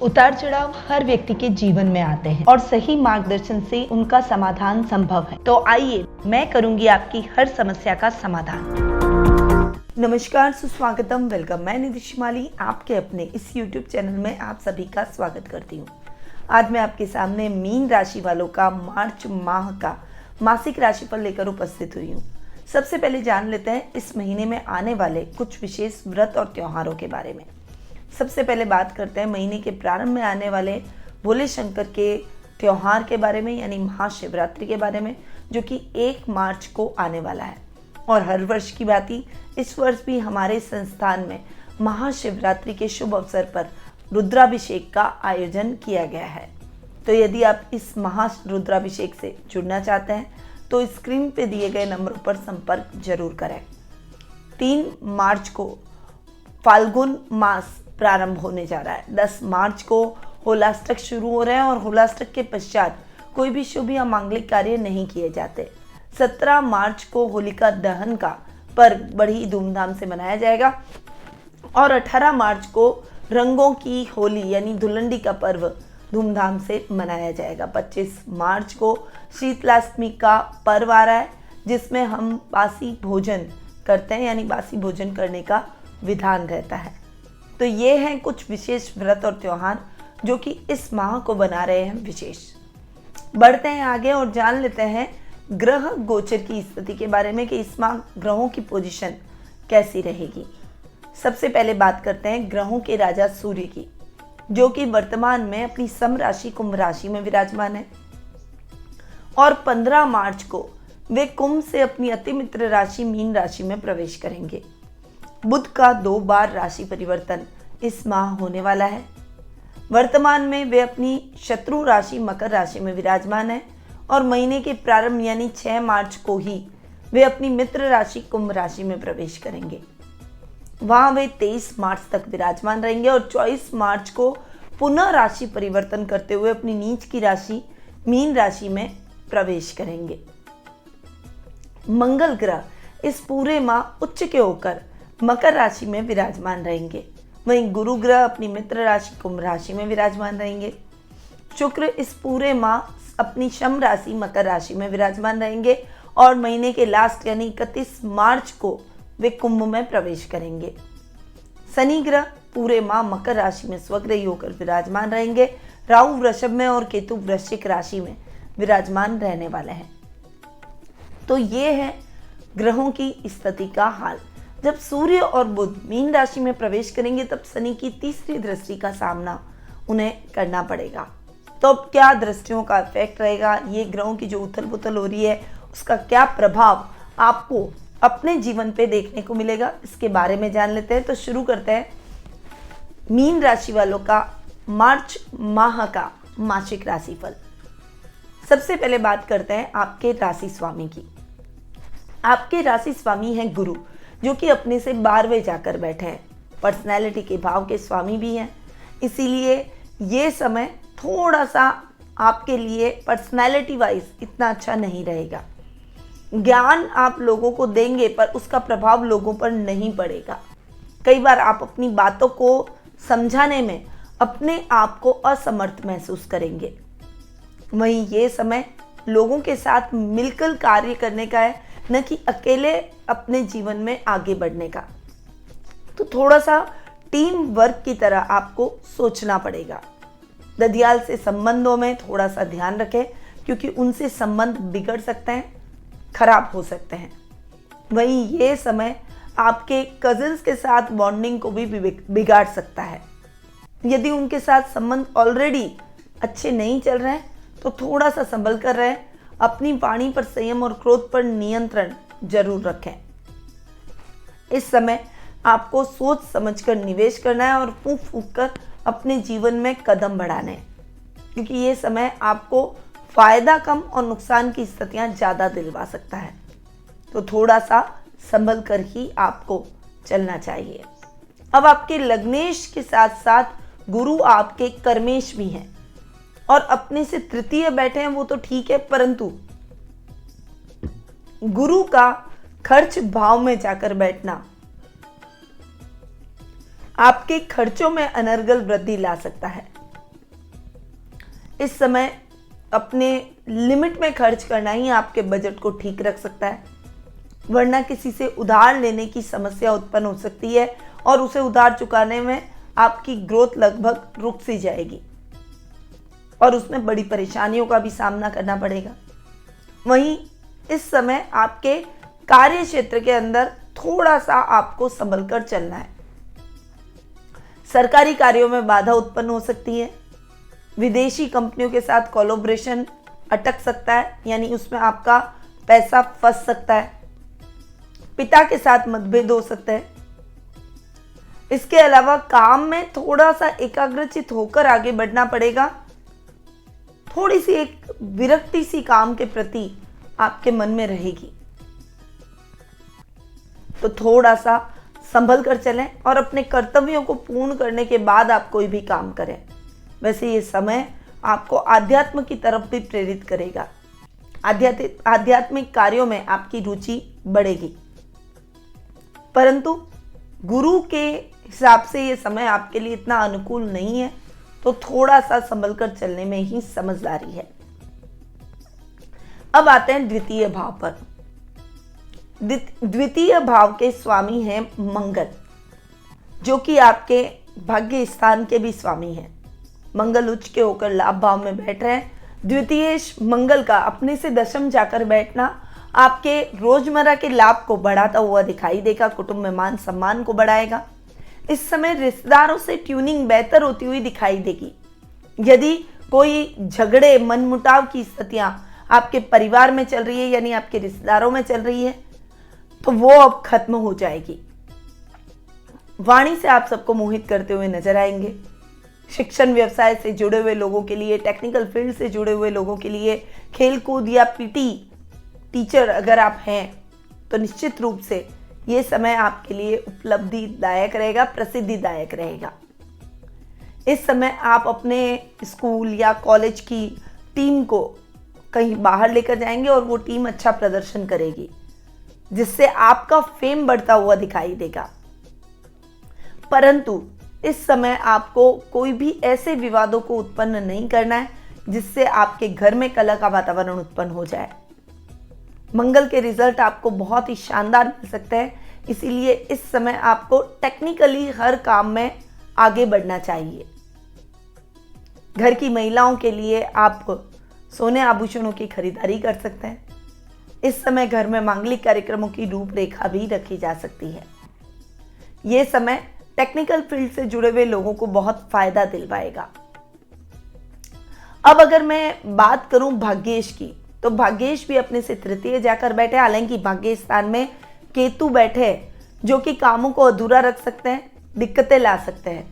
उतार चढ़ाव हर व्यक्ति के जीवन में आते हैं और सही मार्गदर्शन से उनका समाधान संभव है। तो आइए मैं करूंगी आपकी हर समस्या का समाधान। नमस्कार, सुस्वागतम, वेलकम। मैं निधि शिमाली आपके अपने इस YouTube चैनल में आप सभी का स्वागत करती हूँ। आज मैं आपके सामने मीन राशि वालों का मार्च माह का मासिक राशिफल लेकर उपस्थित हुई हूँ। सबसे पहले जान लेते हैं इस महीने में आने वाले कुछ विशेष व्रत और त्योहारों के बारे में। सबसे पहले बात करते हैं महीने के प्रारंभ में आने वाले भोले शंकर के त्यौहार के बारे में, यानी महाशिवरात्रि के बारे में, जो कि 1 मार्च को आने वाला है। और हर वर्ष की भांति इस वर्ष भी हमारे संस्थान में महाशिवरात्रि के शुभ अवसर पर रुद्राभिषेक का आयोजन किया गया है। तो यदि आप इस महारुद्राभिषेक से जुड़ना चाहते हैं तो स्क्रीन पे दिए गए नंबरों पर संपर्क जरूर करें। 3 मार्च को फाल्गुन मास प्रारंभ होने जा रहा है। 10 मार्च को होलाष्टक शुरू हो रहे हैं और होलाष्टक के पश्चात कोई भी शुभ या मांगलिक कार्य नहीं किए जाते। 17 मार्च को होलिका दहन का पर्व बड़ी धूमधाम से मनाया जाएगा और 18 मार्च को रंगों की होली यानी धुलंडी का पर्व धूमधाम से मनाया जाएगा। 25 मार्च को शीतलाष्टमी का पर्व आ रहा है, जिसमें हम बासी भोजन करते हैं, यानी बासी भोजन करने का विधान रहता है। तो ये हैं कुछ विशेष व्रत और त्योहार जो कि इस माह को बना रहे हैं विशेष। बढ़ते हैं आगे और जान लेते हैं ग्रह गोचर की स्थिति के बारे में कि इस माह ग्रहों की पोजीशन कैसी रहेगी। सबसे पहले बात करते हैं ग्रहों के राजा सूर्य की, जो कि वर्तमान में अपनी सम राशि कुंभ राशि में विराजमान है और 15 मार्च को वे कुंभ से अपनी अति मित्र राशि मीन राशि में प्रवेश करेंगे। बुध का 2 बार राशि परिवर्तन इस माह होने वाला है। वर्तमान में वे अपनी शत्रु राशि मकर राशि में विराजमान है और महीने के प्रारंभ यानी 6 मार्च को ही वे अपनी मित्र राशि कुंभ राशि में प्रवेश करेंगे। वहां वे 23 मार्च तक विराजमान रहेंगे और 24 मार्च को पुनः राशि परिवर्तन करते हुए अपनी नीच की राशि मीन राशि में प्रवेश करेंगे। मंगल ग्रह इस पूरे माह उच्च के होकर मकर राशि में विराजमान रहेंगे। वहीं गुरु ग्रह अपनी मित्र राशि कुंभ राशि में विराजमान रहेंगे। शुक्र इस पूरे माह अपनी शम राशि मकर राशि में विराजमान रहेंगे और महीने के लास्ट यानी 31 मार्च को वे कुंभ में प्रवेश करेंगे। शनि ग्रह पूरे माह मकर राशि में स्वग्रही होकर विराजमान रहेंगे। राहु वृषभ में और केतु वृश्चिक राशि में विराजमान रहने वाले हैं। तो ये है ग्रहों की स्थिति का हाल। जब सूर्य और बुध मीन राशि में प्रवेश करेंगे तब शनि की तीसरी दृष्टि का सामना उन्हें करना पड़ेगा। तो अब क्या दृष्टियों का इफेक्ट रहेगा, ये ग्रहों की जो उथल पुथल हो रही है उसका क्या प्रभाव आपको अपने जीवन पे देखने को मिलेगा, इसके बारे में जान लेते हैं। तो शुरू करते हैं मीन राशि वालों का मार्च माह का मासिक राशिफल। सबसे पहले बात करते हैं आपके राशि स्वामी की। आपके राशि स्वामी हैं गुरु, जो कि अपने से 12वें जाकर बैठे हैं। पर्सनैलिटी के भाव के स्वामी भी हैं, इसीलिए ये समय थोड़ा सा आपके लिए पर्सनैलिटी वाइज इतना अच्छा नहीं रहेगा। ज्ञान आप लोगों को देंगे पर उसका प्रभाव लोगों पर नहीं पड़ेगा। कई बार आप अपनी बातों को समझाने में अपने आप को असमर्थ महसूस करेंगे। वहीं ये समय लोगों के साथ मिलकर कार्य करने का है, न कि अकेले अपने जीवन में आगे बढ़ने का। तो थोड़ा सा टीम वर्क की तरह आपको सोचना पड़ेगा। ददियाल से संबंधों में थोड़ा सा ध्यान रखें, क्योंकि उनसे संबंध बिगड़ सकते हैं, खराब हो सकते हैं। वहीं ये समय आपके कजिन्स के साथ बॉन्डिंग को भी बिगाड़ सकता है। यदि उनके साथ संबंध ऑलरेडी अच्छे नहीं चल रहे हैं तो थोड़ा सा संभल कर रहें। अपनी वाणी पर संयम और क्रोध पर नियंत्रण जरूर रखें। इस समय आपको सोच समझकर निवेश करना है और फूंक फूंक कर अपने जीवन में कदम बढ़ाने हैं, क्योंकि ये समय आपको फायदा कम और नुकसान की स्थितियां ज़्यादा दिलवा सकता है। तो थोड़ा सा संभल कर ही आपको चलना चाहिए। अब आपके लग्नेश के साथ साथ गुरु आपके कर्मेश भी हैं और अपने से तृतीय बैठे हैं, वो तो ठीक है, परंतु गुरु का खर्च भाव में जाकर बैठना आपके खर्चों में अनर्गल वृद्धि ला सकता है। इस समय अपने लिमिट में खर्च करना ही आपके बजट को ठीक रख सकता है, वरना किसी से उधार लेने की समस्या उत्पन्न हो सकती है और उसे उधार चुकाने में आपकी ग्रोथ लगभग रुक सी जाएगी और उसमें बड़ी परेशानियों का भी सामना करना पड़ेगा। वहीं इस समय आपके कार्य क्षेत्र के अंदर थोड़ा सा आपको संभल कर चलना है। सरकारी कार्यों में बाधा उत्पन्न हो सकती है। विदेशी कंपनियों के साथ कोलैबोरेशन अटक सकता है, यानी उसमें आपका पैसा फंस सकता है। पिता के साथ मतभेद हो सकता है। इसके अलावा काम में थोड़ा सा एकाग्रचित होकर आगे बढ़ना पड़ेगा। थोड़ी सी एक विरक्ति सी काम के प्रति आपके मन में रहेगी, तो थोड़ा सा संभल कर चलें और अपने कर्तव्यों को पूर्ण करने के बाद आप कोई भी काम करें। वैसे ये समय आपको आध्यात्म की तरफ भी प्रेरित करेगा। आध्यात्मिक कार्यों में आपकी रुचि बढ़ेगी, परंतु गुरु के हिसाब से ये समय आपके लिए इतना अनुकूल नहीं है, तो थोड़ा सा संभल कर चलने में ही समझदारी है। अब आते हैं द्वितीय भाव पर। द्वितीय भाव के स्वामी हैं मंगल, जो कि आपके भाग्य स्थान के भी स्वामी हैं। मंगल उच्च के होकर लाभ भाव में बैठ रहे हैं। द्वितीय मंगल का अपने से दशम जाकर बैठना आपके रोजमर्रा के लाभ को बढ़ाता हुआ दिखाई देगा, कुटुंब में मान सम्मान को बढ़ाएगा। इस समय रिश्तेदारों से ट्यूनिंग बेहतर होती हुई दिखाई देगी। यदि कोई झगड़े मनमुटाव की स्थितियां आपके परिवार में चल रही है, यानी आपके रिश्तेदारों में चल रही है, तो वो अब खत्म हो जाएगी। वाणी से आप सबको मोहित करते हुए नजर आएंगे। शिक्षण व्यवसाय से जुड़े हुए लोगों के लिए, टेक्निकल फील्ड से जुड़े हुए लोगों के लिए, खेलकूद या पीटी टीचर अगर आप हैं, तो निश्चित रूप से ये समय आपके लिए उपलब्धिदायक रहेगा, प्रसिद्धिदायक रहेगा। इस समय आप अपने स्कूल या कॉलेज की टीम को कहीं बाहर लेकर जाएंगे और वो टीम अच्छा प्रदर्शन करेगी, जिससे आपका फेम बढ़ता हुआ दिखाई देगा। परंतु इस समय आपको कोई भी ऐसे विवादों को उत्पन्न नहीं करना है जिससे आपके घर में कलह का वातावरण उत्पन्न हो जाए। मंगल के रिजल्ट आपको बहुत ही शानदार मिल सकते हैं, इसीलिए इस समय आपको टेक्निकली हर काम में आगे बढ़ना चाहिए। घर की महिलाओं के लिए आप सोने आभूषणों की खरीदारी कर सकते हैं। इस समय घर में मांगलिक कार्यक्रमों की रूपरेखा भी रखी जा सकती है। ये समय टेक्निकल फील्ड से जुड़े हुए लोगों को बहुत फायदा दिलवाएगा। अब अगर मैं बात करूं भाग्येश की, तो भाग्येश भी अपने से तृतीय जाकर बैठे। हालांकि भाग्य स्थान में केतु बैठे, जो कि कामों को अधूरा रख सकते हैं, दिक्कतें ला सकते हैं,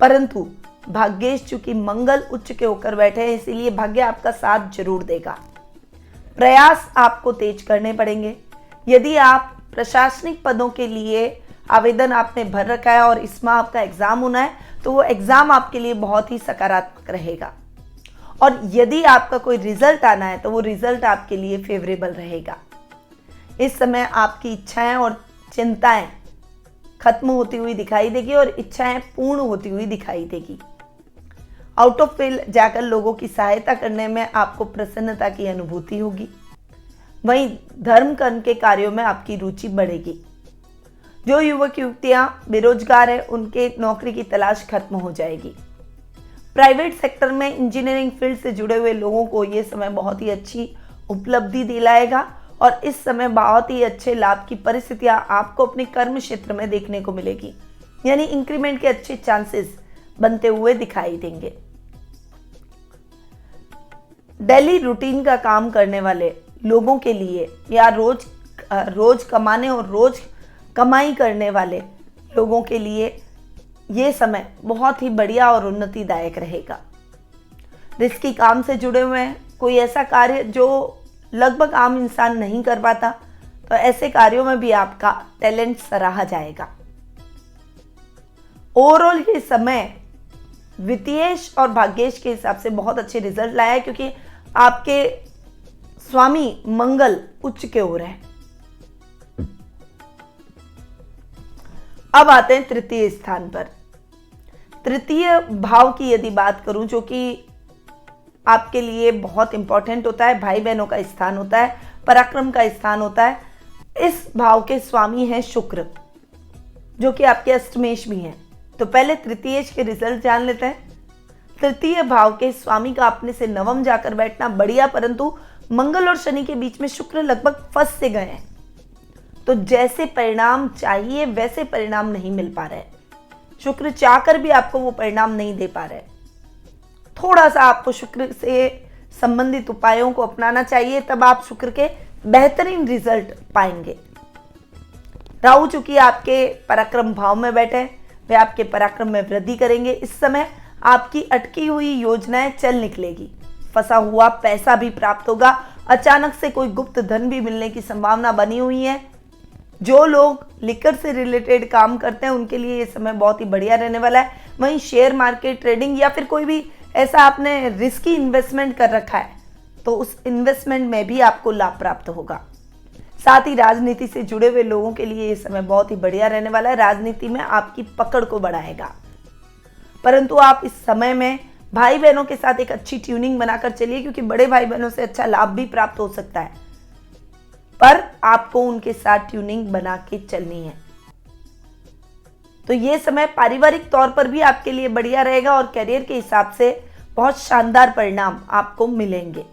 परंतु भाग्येश चूंकि मंगल उच्च के होकर बैठे हैं, इसीलिए भाग्य आपका साथ जरूर देगा। प्रयास आपको तेज करने पड़ेंगे। यदि आप प्रशासनिक पदों के लिए आवेदन आपने भर रखा है और इसमें आपका एग्जाम होना है, तो वो एग्जाम आपके लिए बहुत ही सकारात्मक रहेगा। और यदि आपका कोई रिजल्ट आना है, तो वो रिजल्ट आपके लिए फेवरेबल रहेगा। इस समय आपकी इच्छाएं और चिंताएं खत्म होती हुई दिखाई देगी और इच्छाएं पूर्ण होती हुई दिखाई देगी। आउट ऑफ फील्ड जाकर लोगों की सहायता करने में आपको प्रसन्नता की अनुभूति होगी। वहीं धर्म कर्म के कार्यों में आपकी रुचि बढ़ेगी। जो युवक युवतियां बेरोजगार हैं, उनके नौकरी की तलाश खत्म हो जाएगी। प्राइवेट सेक्टर में इंजीनियरिंग फील्ड से जुड़े हुए लोगों को ये समय बहुत ही अच्छी उपलब्धि दिलाएगा और इस समय बहुत ही अच्छे लाभ की परिस्थितियां आपको अपने कर्म क्षेत्र में देखने को मिलेगी, यानी इंक्रीमेंट के अच्छे चांसेस बनते हुए दिखाई देंगे। डेली रूटीन का काम करने वाले लोगों के लिए या रोज कमाने और रोज कमाई करने वाले लोगों के लिए ये समय बहुत ही बढ़िया और उन्नतिदायक रहेगा। रिस्की काम से जुड़े हुए हैं, कोई ऐसा कार्य जो लगभग आम इंसान नहीं कर पाता, तो ऐसे कार्यों में भी आपका टैलेंट सराहा जाएगा। ओवरऑल ये समय वित्तीयेश और भाग्येश के हिसाब से बहुत अच्छे रिजल्ट लाया है, क्योंकि आपके स्वामी मंगल उच्च के ओर है। अब आते हैं तृतीय स्थान पर। तृतीय भाव की यदि बात करूं, जो कि आपके लिए बहुत इंपॉर्टेंट होता है, भाई बहनों का स्थान होता है, पराक्रम का स्थान होता है। इस भाव के स्वामी हैं शुक्र, जो कि आपके अष्टमेश भी हैं। तो पहले तृतीयेश के रिजल्ट जान लेते हैं। तृतीय भाव के स्वामी का अपने से नवम जाकर बैठना बढ़िया, परंतु मंगल और शनि के बीच में शुक्र लगभग फंस से गए हैं, तो जैसे परिणाम चाहिए वैसे परिणाम नहीं मिल पा रहे। शुक्र चाहकर भी आपको वो परिणाम नहीं दे पा रहे। थोड़ा सा आपको शुक्र से संबंधित उपायों को अपनाना चाहिए, तब आप शुक्र के बेहतरीन रिजल्ट पाएंगे। राहु चूंकि आपके पराक्रम भाव में बैठे, वे आपके पराक्रम में वृद्धि करेंगे। इस समय आपकी अटकी हुई योजनाएं चल निकलेगी, फंसा हुआ पैसा भी प्राप्त होगा, अचानक से कोई गुप्त धन भी मिलने की संभावना बनी हुई है। जो लोग लिकर से रिलेटेड काम करते हैं उनके लिए ये समय बहुत ही बढ़िया रहने वाला है। वहीं शेयर मार्केट, ट्रेडिंग या फिर कोई भी ऐसा आपने रिस्की इन्वेस्टमेंट कर रखा है तो उस इन्वेस्टमेंट में भी आपको लाभ प्राप्त होगा। साथ ही राजनीति से जुड़े हुए लोगों के लिए ये समय बहुत ही बढ़िया रहने वाला है। राजनीति में आपकी पकड़ को बढ़ाएगा, परंतु आप इस समय में भाई बहनों के साथ एक अच्छी ट्यूनिंग बनाकर चलिए, क्योंकि बड़े भाई बहनों से अच्छा लाभ भी प्राप्त हो सकता है, पर आपको उनके साथ ट्यूनिंग बना के चलनी है। तो ये समय पारिवारिक तौर पर भी आपके लिए बढ़िया रहेगा और करियर के हिसाब से बहुत शानदार परिणाम आपको मिलेंगे।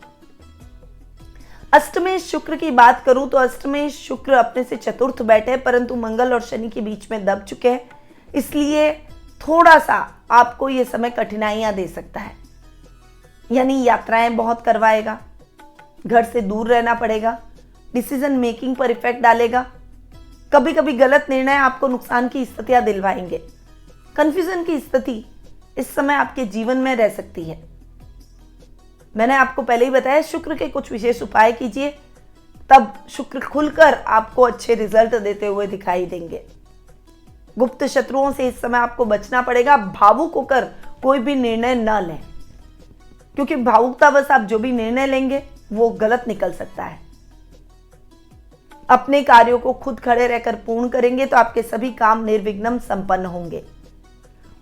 अष्टमेश शुक्र की बात करूं तो अष्टमेश शुक्र अपने से चतुर्थ बैठे, परंतु मंगल और शनि के बीच में दब चुके हैं, इसलिए थोड़ा सा आपको ये समय कठिनाइयां दे सकता है। यानी यात्राएं बहुत करवाएगा, घर से दूर रहना पड़ेगा, डिसीजन मेकिंग पर इफेक्ट डालेगा, कभी कभी गलत निर्णय आपको नुकसान की स्थितियां दिलवाएंगे। कंफ्यूजन की स्थिति इस समय आपके जीवन में रह सकती है। मैंने आपको पहले ही बताया, शुक्र के कुछ विशेष उपाय कीजिए, तब शुक्र खुलकर आपको अच्छे रिजल्ट देते हुए दिखाई देंगे। गुप्त शत्रुओं से इस समय आपको बचना पड़ेगा। भावुक होकर कोई भी निर्णय न लें, क्योंकि भावुकतावश आप जो भी निर्णय लेंगे वो गलत निकल सकता है। अपने कार्यों को खुद खड़े रहकर पूर्ण करेंगे तो आपके सभी काम निर्विघ्न संपन्न होंगे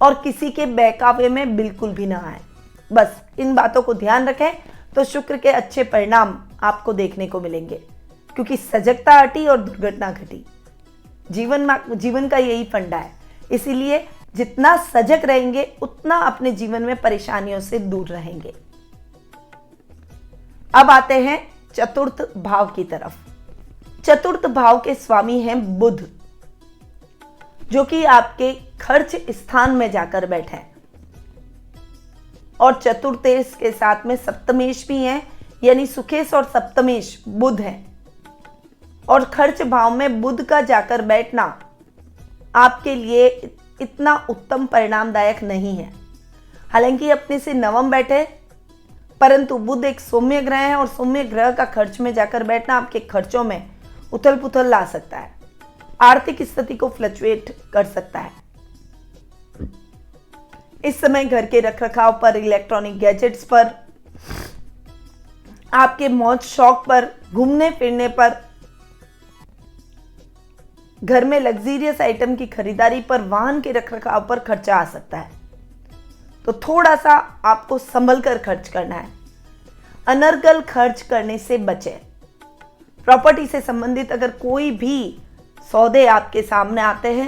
और किसी के बहकावे में बिल्कुल भी ना आए। बस इन बातों को ध्यान रखें तो शुक्र के अच्छे परिणाम आपको देखने को मिलेंगे, क्योंकि सजगता हटी और दुर्घटना घटी। जीवन का यही फंडा है, इसीलिए जितना सजग रहेंगे उतना अपने जीवन में परेशानियों से दूर रहेंगे। अब आते हैं चतुर्थ भाव की तरफ। चतुर्थ भाव के स्वामी हैं बुध, जो कि आपके खर्च स्थान में जाकर बैठे हैं और चतुर्थेश के साथ में सप्तमेश भी हैं, यानी सुखेश और सप्तमेश बुध हैं। और खर्च भाव में बुध का जाकर बैठना आपके लिए इतना उत्तम परिणामदायक नहीं है। हालांकि अपने से नवम बैठे, परंतु बुध एक सौम्य ग्रह है और सौम्य ग्रह का खर्च में जाकर बैठना आपके खर्चों में उथल पुथल ला सकता है, आर्थिक स्थिति को फ्लक्चुएट कर सकता है। इस समय घर के रखरखाव पर, इलेक्ट्रॉनिक गैजेट्स पर, आपके मौज शौक पर, घूमने फिरने पर, घर में लग्जरियस आइटम की खरीदारी पर, वाहन के रखरखाव पर खर्चा आ सकता है। तो थोड़ा सा आपको संभल कर खर्च करना है। अनर्गल खर्च करने से बचें। प्रॉपर्टी से संबंधित अगर कोई भी सौदे आपके सामने आते हैं,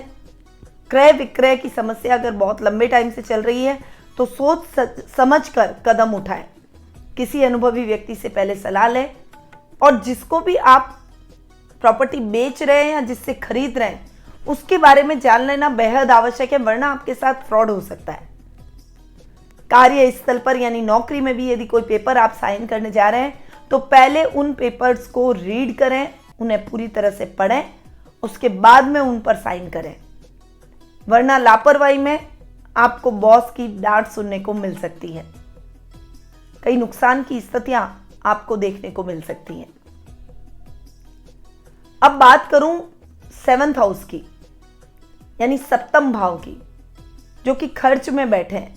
क्रय विक्रय की समस्या अगर बहुत लंबे टाइम से चल रही है, तो सोच समझ कर कदम उठाएं। किसी अनुभवी व्यक्ति से पहले सलाह लें और जिसको भी आप प्रॉपर्टी बेच रहे हैं या जिससे खरीद रहे हैं उसके बारे में जान लेना बेहद आवश्यक है, वरना आपके साथ फ्रॉड हो सकता है। कार्यस्थल पर यानी नौकरी में भी यदि कोई पेपर आप साइन करने जा रहे हैं तो पहले उन पेपर्स को रीड करें, उन्हें पूरी तरह से पढ़ें, उसके बाद में उन पर साइन करें, वरना लापरवाही में आपको बॉस की डांट सुनने को मिल सकती है। कई नुकसान की स्थितियां आपको देखने को मिल सकती हैं। अब बात करूं 7th हाउस की, यानी सप्तम भाव की, जो कि खर्च में बैठे हैं।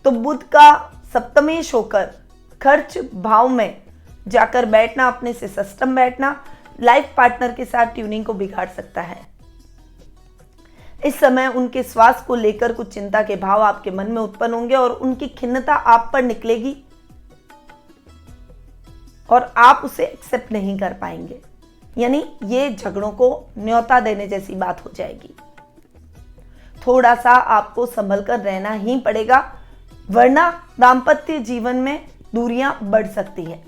तो बुध का सप्तमेश होकर खर्च भाव में जाकर बैठना, अपने से सष्टम बैठना, लाइफ पार्टनर के साथ ट्यूनिंग को बिगाड़ सकता है। इस समय उनके स्वास्थ्य को लेकर कुछ चिंता के भाव आपके मन में उत्पन्न होंगे और उनकी खिन्नता आप पर निकलेगी और आप उसे एक्सेप्ट नहीं कर पाएंगे। यानी ये झगड़ों को न्योता देने जैसी बात हो जाएगी। थोड़ा सा आपको संभल कर रहना ही पड़ेगा, वरना दाम्पत्य जीवन में दूरियां बढ़ सकती है।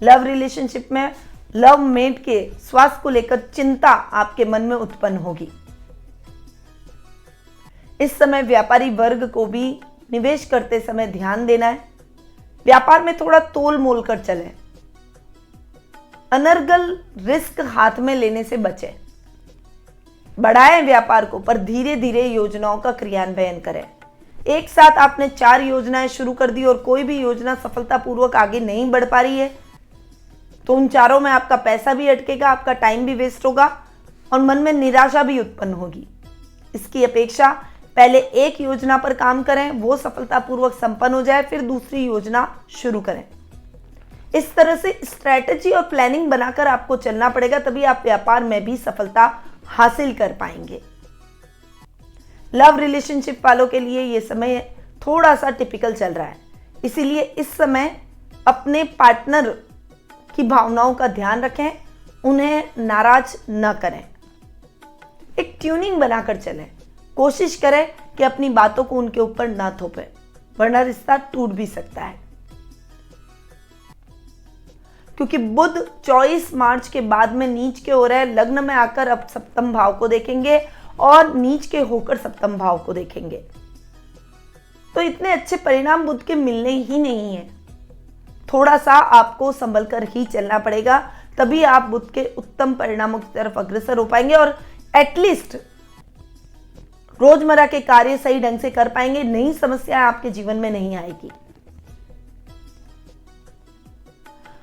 लव रिलेशनशिप में लव मेट के स्वास्थ्य को लेकर चिंता आपके मन में उत्पन्न होगी। इस समय व्यापारी वर्ग को भी निवेश करते समय ध्यान देना है। व्यापार में थोड़ा तोल मोल कर चलें। अनर्गल रिस्क हाथ में लेने से बचें। बढ़ाएं व्यापार को, पर धीरे धीरे योजनाओं का क्रियान्वयन करें। एक साथ आपने 4 योजनाएं शुरू कर दी और कोई भी योजना सफलतापूर्वक आगे नहीं बढ़ पा रही है, तो उन चारों में आपका पैसा भी अटकेगा, आपका टाइम भी वेस्ट होगा और मन में निराशा भी उत्पन्न होगी। इसकी अपेक्षा पहले एक योजना पर काम करें, वो सफलतापूर्वक संपन्न हो जाए, फिर दूसरी योजना शुरू करें। इस तरह से स्ट्रैटेजी और प्लानिंग बनाकर आपको चलना पड़ेगा, तभी आप व्यापार में भी सफलता हासिल कर पाएंगे। लव रिलेशनशिप वालों के लिए यह समय थोड़ा सा टिपिकल चल रहा है, इसीलिए इस समय अपने पार्टनर की भावनाओं का ध्यान रखें, उन्हें नाराज न करें। एक ट्यूनिंग बनाकर चलें। कोशिश करें कि अपनी बातों को उनके ऊपर ना थोपें, वरना रिश्ता टूट भी सकता है। क्योंकि बुध 24 मार्च के बाद में नीच के हो रहे हैं, लग्न में आकर अब सप्तम भाव को देखेंगे और नीच के होकर सप्तम भाव को देखेंगे, तो इतने अच्छे परिणाम बुध के मिलने ही नहीं है। थोड़ा सा आपको संभल कर ही चलना पड़ेगा, तभी आप बुध के उत्तम परिणामों की तरफ अग्रसर हो पाएंगे और एटलीस्ट रोजमर्रा के कार्य सही ढंग से कर पाएंगे। नई समस्याएं आपके जीवन में नहीं आएगी।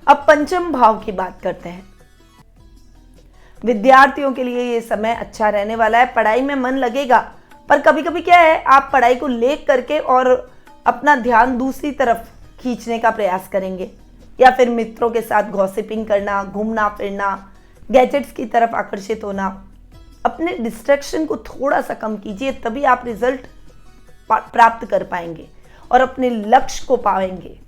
अब पंचम भाव की बात करते हैं। विद्यार्थियों के लिए यह समय अच्छा रहने वाला है। पढ़ाई में मन लगेगा, पर कभी कभी क्या है, आप पढ़ाई को ले करके और अपना ध्यान दूसरी तरफ खींचने का प्रयास करेंगे, या फिर मित्रों के साथ गॉसिपिंग करना, घूमना फिरना, गैजेट्स की तरफ आकर्षित होना। अपने डिस्ट्रैक्शन को थोड़ा सा कम कीजिए, तभी आप रिजल्ट प्राप्त कर पाएंगे और अपने लक्ष्य को पाएंगे।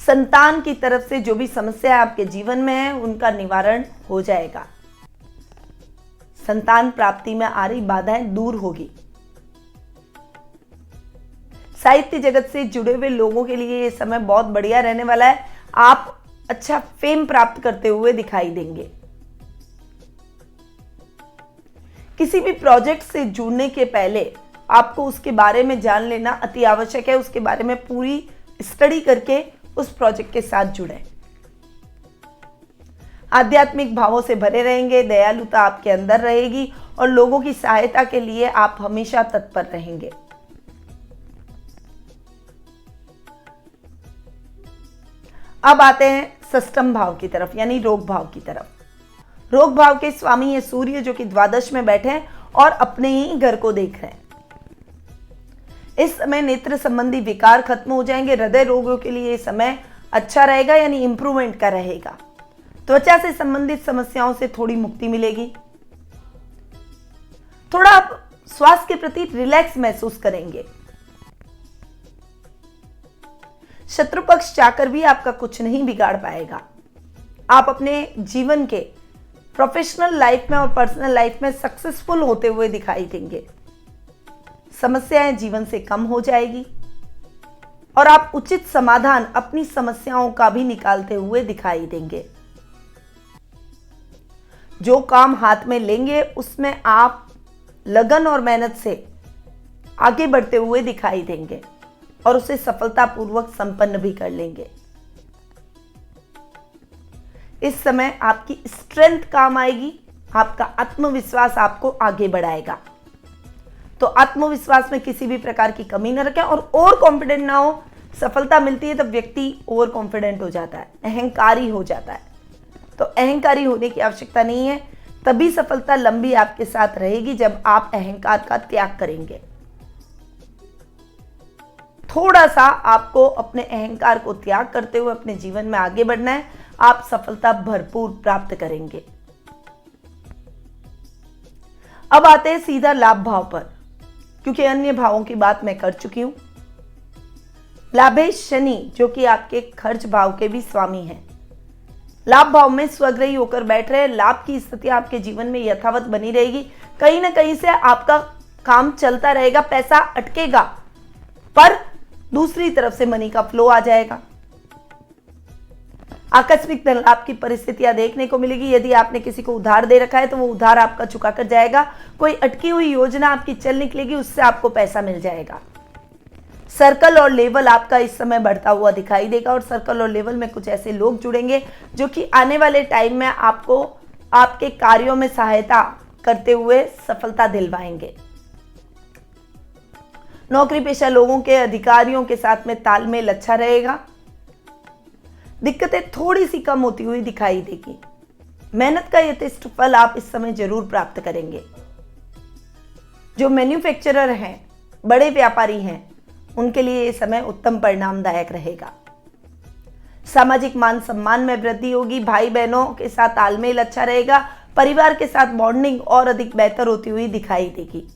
संतान की तरफ से जो भी समस्या आपके जीवन में है, उनका निवारण हो जाएगा। संतान प्राप्ति में आ रही बाधाएं दूर होगी। साहित्य जगत से जुड़े हुए लोगों के लिए यह समय बहुत बढ़िया रहने वाला है। आप अच्छा फेम प्राप्त करते हुए दिखाई देंगे। किसी भी प्रोजेक्ट से जुड़ने के पहले आपको उसके बारे में जान लेना अति आवश्यक है। उसके बारे में पूरी स्टडी करके उस प्रोजेक्ट के साथ जुड़े। आध्यात्मिक भावों से भरे रहेंगे, दयालुता आपके अंदर रहेगी और लोगों की सहायता के लिए आप हमेशा तत्पर रहेंगे। अब आते हैं षष्ठम भाव की तरफ, यानी रोग भाव की तरफ। रोग भाव के स्वामी है सूर्य, जो कि द्वादश में बैठे हैं और अपने ही घर को देख रहे हैं। इस समय नेत्र संबंधी विकार खत्म हो जाएंगे। हृदय रोगों के लिए समय अच्छा रहेगा, यानी इंप्रूवमेंट का रहेगा। त्वचा से संबंधित समस्याओं से थोड़ी मुक्ति मिलेगी। थोड़ा आप स्वास्थ्य के प्रति रिलैक्स महसूस करेंगे। शत्रु पक्ष चाहकर भी आपका कुछ नहीं बिगाड़ पाएगा। आप अपने जीवन के प्रोफेशनल लाइफ में और पर्सनल लाइफ में सक्सेसफुल होते हुए दिखाई देंगे। समस्याएं जीवन से कम हो जाएगी और आप उचित समाधान अपनी समस्याओं का भी निकालते हुए दिखाई देंगे। जो काम हाथ में लेंगे उसमें आप लगन और मेहनत से आगे बढ़ते हुए दिखाई देंगे और उसे सफलतापूर्वक संपन्न भी कर लेंगे। इस समय आपकी स्ट्रेंथ काम आएगी। आपका आत्मविश्वास आपको आगे बढ़ाएगा। तो आत्मविश्वास में किसी भी प्रकार की कमी न रखें और ओवर कॉन्फिडेंट ना हो। सफलता मिलती है तब व्यक्ति ओवर कॉन्फिडेंट हो जाता है, अहंकारी हो जाता है। तो अहंकारी होने की आवश्यकता नहीं है। तभी सफलता लंबी आपके साथ रहेगी जब आप अहंकार का त्याग करेंगे। थोड़ा सा आपको अपने अहंकार को त्याग करते हुए अपने जीवन में आगे बढ़ना है। आप सफलता भरपूर प्राप्त करेंगे। अब आते हैं सीधा लाभ भाव पर, क्योंकि अन्य भावों की बात मैं कर चुकी हूं। लाभेश शनि जो कि आपके खर्च भाव के भी स्वामी हैं, लाभ भाव में स्वग्रही होकर बैठ रहे। लाभ की स्थिति आपके जीवन में यथावत बनी रहेगी। कहीं ना कहीं से आपका काम चलता रहेगा, पैसा अटकेगा, पर दूसरी तरफ से मनी का फ्लो आ जाएगा। आकस्मिक धन लाभ की परिस्थितियां देखने को मिलेगी। यदि आपने किसी को उधार दे रखा है तो वो उधार आपका चुका कर जाएगा। कोई अटकी हुई योजना आपकी चल निकलेगी, उससे आपको पैसा मिल जाएगा। सर्कल और लेवल आपका इस समय बढ़ता हुआ दिखाई देगा और सर्कल और लेवल में कुछ ऐसे लोग जुड़ेंगे जो कि आने वाले टाइम में आपको आपके कार्यों में सहायता करते हुए सफलता दिलवाएंगे। नौकरी पेशा लोगों के अधिकारियों के साथ में तालमेल अच्छा रहेगा। दिक्कतें थोड़ी सी कम होती हुई दिखाई देगी। मेहनत का यथेष्ट फल आप इस समय जरूर प्राप्त करेंगे। जो मैन्युफैक्चरर हैं, बड़े व्यापारी हैं, उनके लिए यह समय उत्तम परिणामदायक रहेगा। सामाजिक मान सम्मान में वृद्धि होगी। भाई बहनों के साथ तालमेल अच्छा रहेगा। परिवार के साथ बॉन्डिंग और अधिक बेहतर होती हुई दिखाई देगी।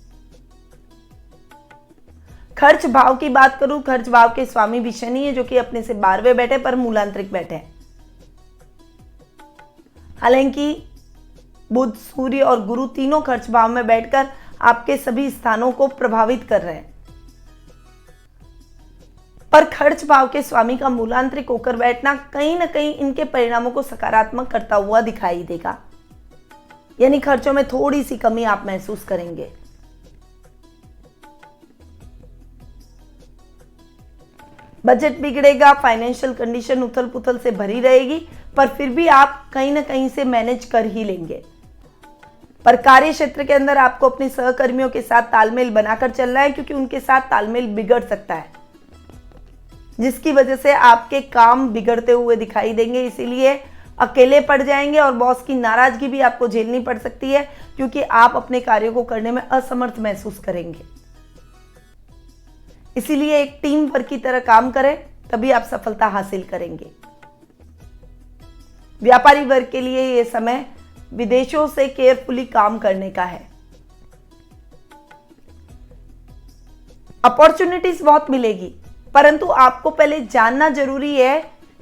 खर्च भाव की बात करूं, खर्च भाव के स्वामी भी शनि है जो कि अपने से 12वें बैठे पर मूलांतरिक बैठे हैं। हालांकि बुध, सूर्य और गुरु तीनों खर्च भाव में बैठकर आपके सभी स्थानों को प्रभावित कर रहे हैं, पर खर्च भाव के स्वामी का मूलांतरिक होकर बैठना कहीं ना कहीं इनके परिणामों को सकारात्मक करता हुआ दिखाई देगा। यानी खर्चों में थोड़ी सी कमी आप महसूस करेंगे। बजट बिगड़ेगा, फाइनेंशियल कंडीशन उथल पुथल से भरी रहेगी, पर फिर भी आप कहीं ना कहीं से मैनेज कर ही लेंगे। पर कार्य क्षेत्र के अंदर आपको अपने सहकर्मियों के साथ तालमेल बनाकर चलना है, क्योंकि उनके साथ तालमेल बिगड़ सकता है, जिसकी वजह से आपके काम बिगड़ते हुए दिखाई देंगे। इसीलिए अकेले पड़ जाएंगे और बॉस की नाराजगी भी आपको झेलनी पड़ सकती है, क्योंकि आप अपने कार्यों को करने में असमर्थ महसूस करेंगे। इसीलिए एक टीम वर्क की तरह काम करें, तभी आप सफलता हासिल करेंगे। व्यापारी वर्ग के लिए यह समय विदेशों से केयरफुली काम करने का है। अपॉर्चुनिटीज बहुत मिलेगी, परंतु आपको पहले जानना जरूरी है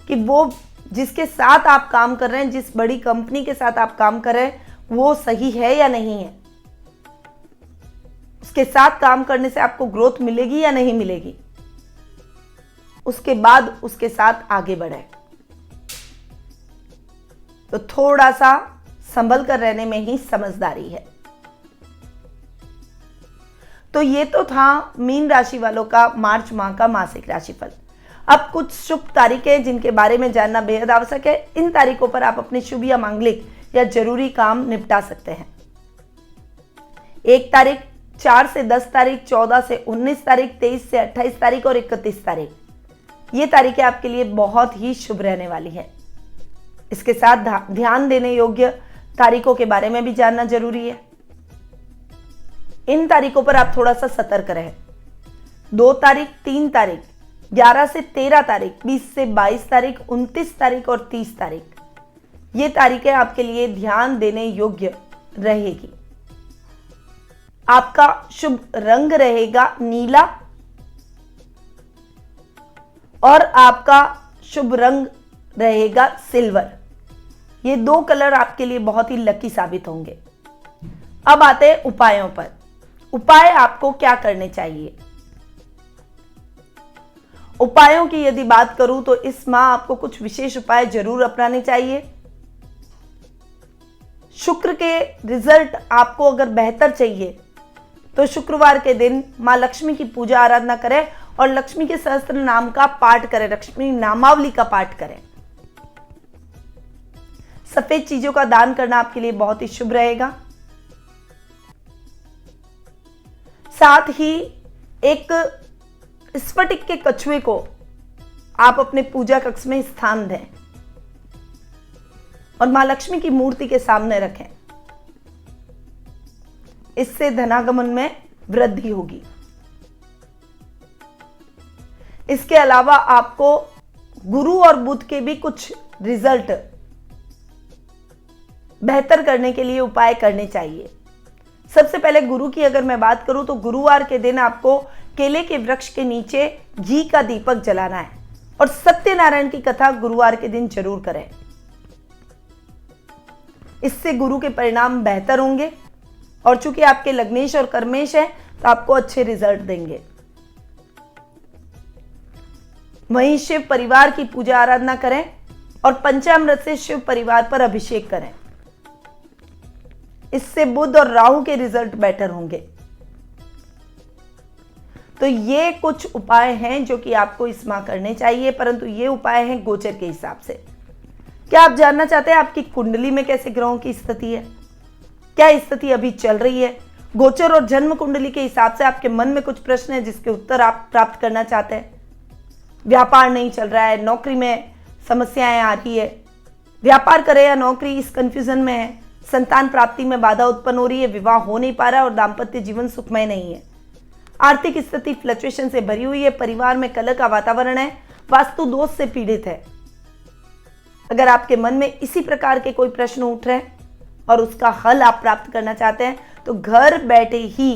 कि वो जिसके साथ आप काम कर रहे हैं, जिस बड़ी कंपनी के साथ आप काम कर रहे हैं, वो सही है या नहीं है। उसके साथ काम करने से आपको ग्रोथ मिलेगी या नहीं मिलेगी, उसके बाद उसके साथ आगे बढ़े। तो थोड़ा सा संभल कर रहने में ही समझदारी है। तो ये तो था मीन राशि वालों का मार्च माह का मासिक राशिफल। अब कुछ शुभ तारीखें जिनके बारे में जानना बेहद आवश्यक है। इन तारीखों पर आप अपने शुभ या मांगलिक या जरूरी काम निपटा सकते हैं। 1 तारीख, 4 से 10 तारीख, 14 से 19 तारीख, 23 से 28 तारीख और 31 तारीख, ये तारीखें आपके लिए बहुत ही शुभ रहने वाली है। इसके साथ ध्यान देने योग्य तारीखों के बारे में भी जानना जरूरी है। इन तारीखों पर आप थोड़ा सा सतर्क रहें। 2 तारीख, 3 तारीख, 11 से 13 तारीख, 20 से 22 तारीख, 29 तारीख और 30 तारीख, ये तारीखें आपके लिए ध्यान देने योग्य रहेगी। आपका शुभ रंग रहेगा नीला और आपका शुभ रंग रहेगा सिल्वर। ये 2 कलर आपके लिए बहुत ही लकी साबित होंगे। अब आते हैं उपायों पर। उपाय आपको क्या करने चाहिए? उपायों की यदि बात करूं तो इस माह आपको कुछ विशेष उपाय जरूर अपनाने चाहिए। शुक्र के रिजल्ट आपको अगर बेहतर चाहिए तो शुक्रवार के दिन मां लक्ष्मी की पूजा आराधना करें और लक्ष्मी के सहस्त्र नाम का पाठ करें, लक्ष्मी नामावली का पाठ करें। सफेद चीजों का दान करना आपके लिए बहुत ही शुभ रहेगा। साथ ही एक स्फटिक के कछुए को आप अपने पूजा कक्ष में स्थान दें और मां लक्ष्मी की मूर्ति के सामने रखें। इससे धनागमन में वृद्धि होगी। इसके अलावा आपको गुरु और बुध के भी कुछ रिजल्ट बेहतर करने के लिए उपाय करने चाहिए। सबसे पहले गुरु की अगर मैं बात करूं तो गुरुवार के दिन आपको केले के वृक्ष के नीचे घी का दीपक जलाना है और सत्यनारायण की कथा गुरुवार के दिन जरूर करें। इससे गुरु के परिणाम बेहतर होंगे और चूंकि आपके लग्नेश और कर्मेश है तो आपको अच्छे रिजल्ट देंगे। वहीं शिव परिवार की पूजा आराधना करें और पंचामृत से शिव परिवार पर अभिषेक करें। इससे बुध और राहु के रिजल्ट बेटर होंगे। तो ये कुछ उपाय हैं जो कि आपको इस माह करने चाहिए, परंतु ये उपाय हैं गोचर के हिसाब से। क्या आप जानना चाहते हैं आपकी कुंडली में कैसे ग्रहों की स्थिति है, क्या स्थिति अभी चल रही है? गोचर और जन्म कुंडली के हिसाब से आपके मन में कुछ प्रश्न है जिसके उत्तर आप प्राप्त करना चाहते हैं। व्यापार नहीं चल रहा है, नौकरी में समस्याएं आ रही है, व्यापार करे या नौकरी इस कंफ्यूजन में है, संतान प्राप्ति में बाधा उत्पन्न हो रही है, विवाह हो नहीं पा रहा है और दाम्पत्य जीवन सुखमय नहीं है, आर्थिक स्थिति फ्लक्चुएशन से भरी हुई है, परिवार में कलह का वातावरण है, वास्तु दोष से पीड़ित है। अगर आपके मन में इसी प्रकार के कोई प्रश्न उठ रहे हैं और उसका हल आप प्राप्त करना चाहते हैं तो घर बैठे ही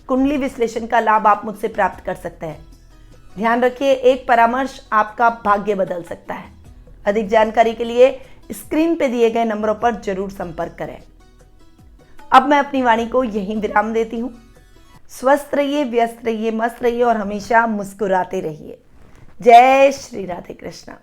कुंडली विश्लेषण का लाभ आप मुझसे प्राप्त कर सकते हैं। ध्यान रखिए, एक परामर्श आपका भाग्य बदल सकता है। अधिक जानकारी के लिए स्क्रीन पे दिए गए नंबरों पर जरूर संपर्क करें। अब मैं अपनी वाणी को यहीं विराम देती हूं। स्वस्थ रहिए, व्यस्त रहिए, मस्त रहिए और हमेशा मुस्कुराते रहिए। जय श्री राधे कृष्णा।